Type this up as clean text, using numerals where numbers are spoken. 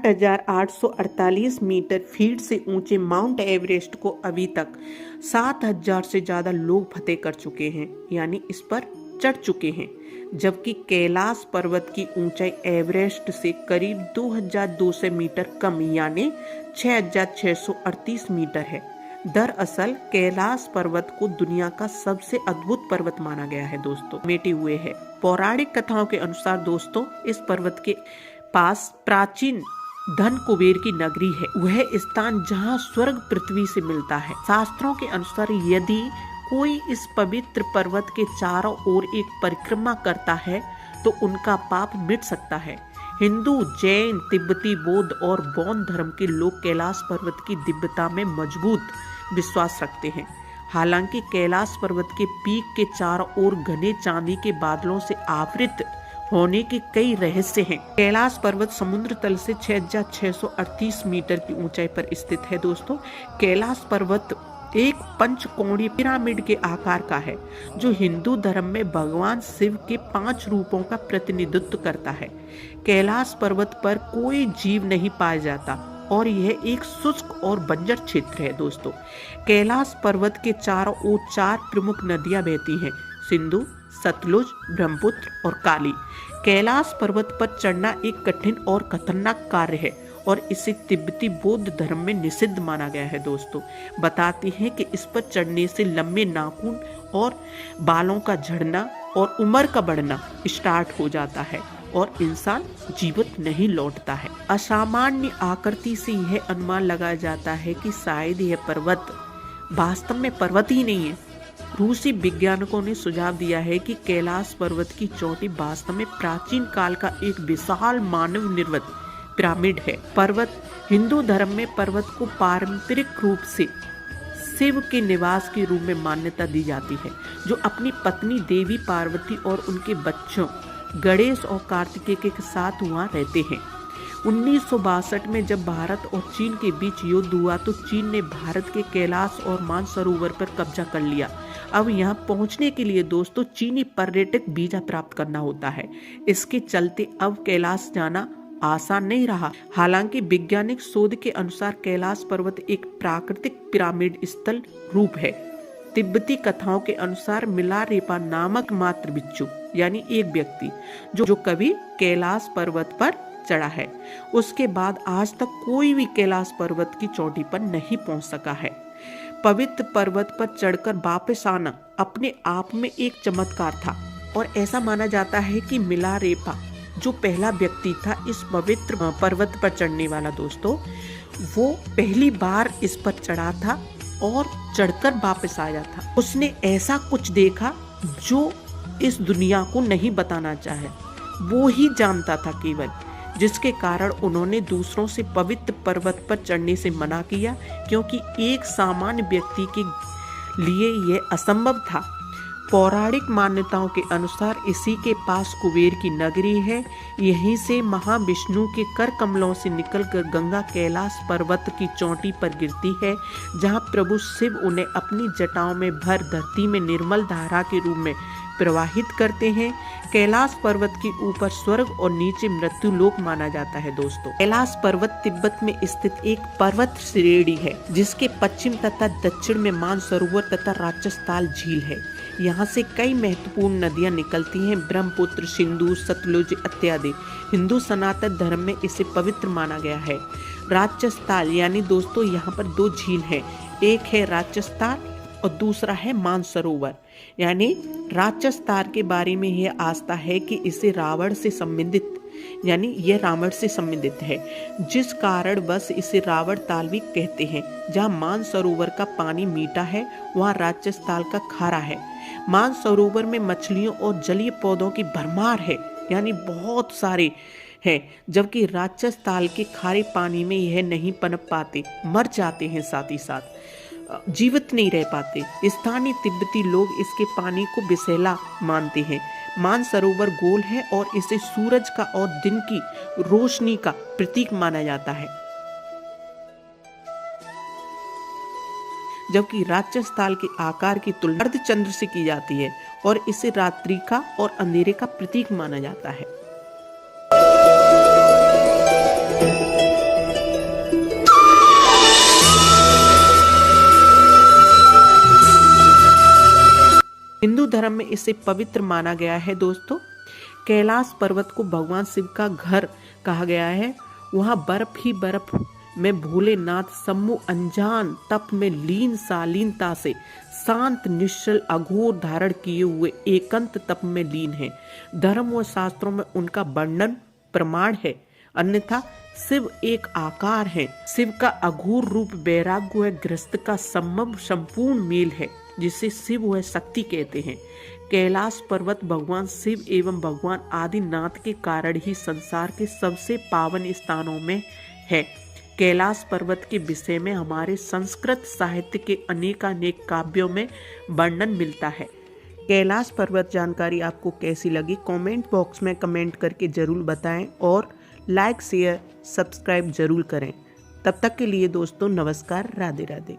8,848 metre feet से ऊंचे mount Everest को अभी तक 7,000 से ज्यादा लोग फतेह कर चुके हैं, यानी इस पर चढ़ चुके हैं। जबकि कैलाश पर्वत की ऊंचाई एवरेस्ट से करीब 2,200 मीटर कम यानी 6,638 मीटर है। दरअसल कैलाश पर्वत को दुनिया का सबसे अद्भुत पर्वत माना गया है दोस्तों, मेटे हुए है। पौराणिक कथाओं के अनुसार दोस्तों इस पर्वत के पास प्राचीन धन कुबेर की नगरी है, वह स्थान जहां स्वर्ग पृथ्वी से मिलता है। शास्त्रों के अनुसार यदि कोई इस पवित्र पर्वत के चारों ओर एक परिक्रमा करता है तो उनका पाप मिट सकता है। हिंदू, जैन, तिब्बती, बौद्ध और बौद्ध धर्म के लोग कैलाश पर्वत की दिव्यता में मजबूत विश्वास रखते हैं। हालांकि कैलाश पर्वत के पीक के चारों ओर घने चांदी के बादलों से आवृत होने के कई रहस्य हैं। कैलाश पर्वत समुद्र तल से 6,638 मीटर की ऊंचाई पर स्थित है दोस्तों। कैलाश पर्वत एक पंचकोणीय पिरामिड के आकार का है, जो हिंदू धर्म में भगवान शिव के 5 रूपों का प्रतिनिधित्व करता है। कैलाश पर्वत पर कोई जीव नहीं पाया जाता और यह एक शुष्क और बंजर क्षेत्र है दोस्तों। कैलाश पर्वत के चारों ओर 4 प्रमुख नदियां बहती हैं, सिंधु, सतलुज, ब्रह्मपुत्र और काली। कैलाश पर्वत पर चढ़ना एक कठिन और खतरनाक कार्य है और इसे तिब्बती बौद्ध धर्म में निषिद्ध माना गया है दोस्तों। बताते हैं कि इस पर चढ़ने से लंबे नाखून और बालों का झड़ना और उम्र का बढ़ना स्टार्ट हो जाता है और इंसान जीवित नहीं लौटता है। असामान्य आकृति से यह अनुमान लगाया जाता है कि शायद यह पर्वत वास्तव में पर्वत ही नहीं है। रूसी वैज्ञानिकों ने सुझाव दिया है कि कैलाश पर्वत की चोटी वास्तव में प्राचीन काल का एक विशाल मानव निर्मित पिरामिड है। पर्वत हिंदू धर्म में पर्वत को पारंपरिक रूप से शिव के निवास के रूप में मान्यता दी जाती है, जो अपनी पत्नी देवी पार्वती और उनके बच्चों गणेश और कार्तिकेय के साथ वहां रहते हैं। 1962 में जब भारत और चीन के बीच युद्ध हुआ तो चीन ने भारत के कैलाश और मानसरोवर पर कब्जा कर लिया। अब यहाँ पहुँचने के लिए दोस्तों चीनी पर्यटक वीजा प्राप्त करना होता है। इसके चलते अब कैलाश जाना आसान नहीं रहा। हालांकि वैज्ञानिक शोध के अनुसार कैलाश पर्वत एक प्राकृतिक पिरामिड स्थल रूप है। तिब्बती कथाओं के अनुसार मिलारेपा नामक मात्र बिच्छू यानी एक व्यक्ति जो कभी कैलाश पर्वत पर चढ़ा है, उसके बाद आज तक कोई भी कैलाश पर्वत की चोटी पर नहीं पहुंच सका है। पवित्र पर्वत पर चढ़कर वापस आना अपने आप में एक चमत्कार था और ऐसा माना जाता है कि मिलारेपा जो पहला व्यक्ति था इस पवित्र पर्वत पर चढ़ने वाला दोस्तों, वो पहली बार इस पर चढ़ा था और चढ़कर वापस आया था। उसने ऐसा कुछ देखा जो इस दुनिया को नहीं बताना चाहे, वो ही जानता था केवल, जिसके कारण उन्होंने दूसरों से पवित्र पर्वत पर चढ़ने से मना किया, क्योंकि एक सामान्य व्यक्ति के लिए यह असंभव था। पौराणिक मान्यताओं के अनुसार इसी के पास कुबेर की नगरी है। यहीं से महाविष्णु के कर कमलों से निकलकर गंगा कैलाश पर्वत की चोटी पर गिरती है, जहां प्रभु शिव उन्हें अपनी जटाओं में भर धरती में निर्मल धारा के रूप में प्रवाहित करते हैं। कैलाश पर्वत के ऊपर स्वर्ग और नीचे मृत्यु लोक माना जाता है दोस्तों। कैलाश पर्वत तिब्बत में स्थित एक पर्वत श्रेणी है, जिसके पश्चिम तथा दक्षिण में मानसरोवर तथा राजस्थाल झील है। यहाँ से कई महत्वपूर्ण नदियाँ निकलती हैं, ब्रह्मपुत्र, सिंधु, सतलुज इत्यादि। हिंदू सनातन धर्म में इसे पवित्र माना गया है। राजस्थाल यानी दोस्तों यहाँ पर 2 झील हैं, एक है राजस्थाल और दूसरा है मानसरोवर। यानी राजस्थाल के बारे में यह आस्था है कि इसे रावण से संबंधित यानी यह रावण से संबंधित है, जिस कारण बस इसे रावण ताल भी कहते हैं। जहाँ मानसरोवर का पानी मीठा है, वहाँ राजस्थाल का खारा है। मानसरोवर में मछलियों और जलीय पौधों की भरमार है, यानी बहुत सारे हैं, जबकि राजस्थाल के खारे पानी में यह नहीं पनप पाते, मर जाते हैं, साथ ही साथ जीवित नहीं रह पाते। स्थानीय तिब्बती लोग इसके पानी को विषैला मानते हैं। मानसरोवर गोल है और इसे सूरज का और दिन की रोशनी का प्रतीक माना जाता है, जबकि राजस्थाल के आकार की तुलना अर्धचंद्र से की जाती है और इसे रात्रि का और अंधेरे का प्रतीक माना जाता है। धर्म में इसे पवित्र माना गया है दोस्तों। कैलाश पर्वत को भगवान शिव का घर कहा गया है। वहाँ बर्फ ही बर्फ में भोलेनाथ सम्मु अनजान तप में लीन शालीनता से शांत निश्चल अघोर धारण किए हुए एकांत तप में लीन है। धर्म व शास्त्रों में उनका वर्णन प्रमाण है, अन्यथा शिव एक आकार है। शिव का अघोर रूप वैराग्य व गृहस्थ का संपूर्ण मेल है, जिसे शिव व शक्ति कहते हैं। कैलाश पर्वत भगवान शिव एवं भगवान आदिनाथ के कारण ही संसार के सबसे पावन स्थानों में है। कैलाश पर्वत के विषय में हमारे संस्कृत साहित्य के अनेकानेक काव्यों में वर्णन मिलता है। कैलाश पर्वत जानकारी आपको कैसी लगी कमेंट बॉक्स में कमेंट करके जरूर बताएं और लाइक शेयर सब्सक्राइब जरूर करें। तब तक के लिए दोस्तों नमस्कार, राधे राधे।